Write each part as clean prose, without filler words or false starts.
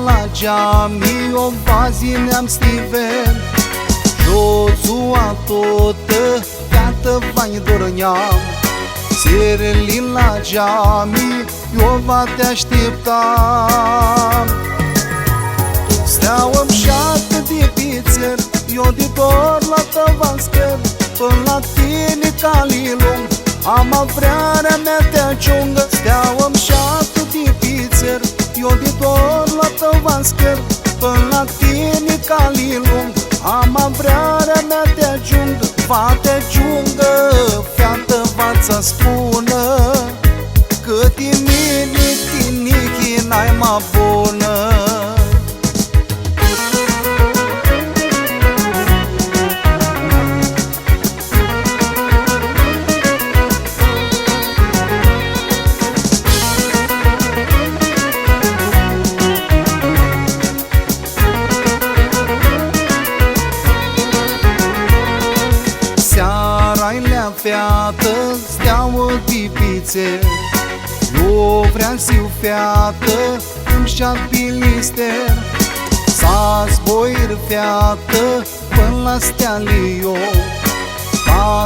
la geami o vazineam stiven Jozua totă, gata vai dorneam Serelin la geami, eu va te așteptam Steaua-mi șată de pițer, eu de dor la tăvască Până la tine calilung, am avrearea mea te ajungă Steaua-mi șată de pițer, eu de dor la tăvască Până la tine calilung, am avrearea mea te ajungă Va te ajungă, fiată va-ți spună Că tine, tinichi, n-ai mai bună Seara-i-lea feată, steaua de pițe Eu vreau ziu feată, îmi șat bilister S-a zboir feată, până la steali eu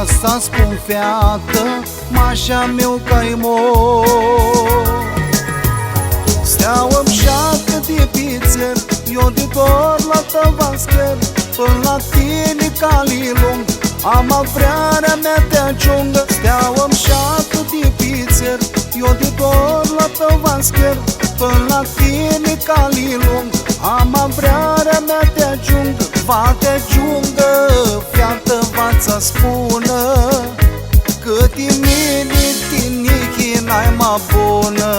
Asta spun feată, mașa meu ca-i mor Steaua-mi șată de pițer, eu de dor la tăvascher Până la tine calilung, am avrearea mea te ajungă Steaua-mi șată de pițer, eu de dor la tăvascher Până la tine calilung, am avrearea mea te ajungă Va te ajungă, fiată va-ți spună Că tine, tinichi, n-ai mai bună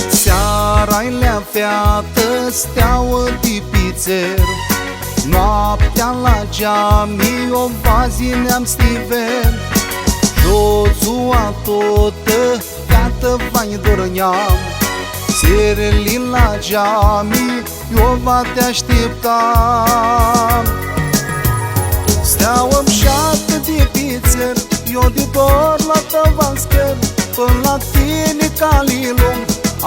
Seara-i-lea feată, steaua de pițer Noaptea la geami, o vazineam stiven Jozua totă, gata vai dorneam Serelin la geami, eu va te așteptam Steaua-mi șată de pițer, eu de dor la tăvascher Până la tine calilung,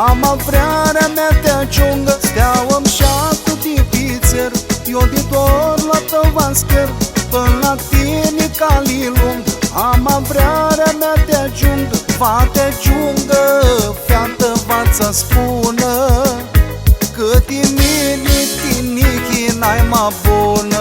am avrearea mea te ajungă Steaua-mi șată de pițer, eu de dor la tăvascher Până la tine calilung, am avrearea mea te ajungă Va te ajungă, fiată va-ți spună Că tine, tinichi, n-ai mai bună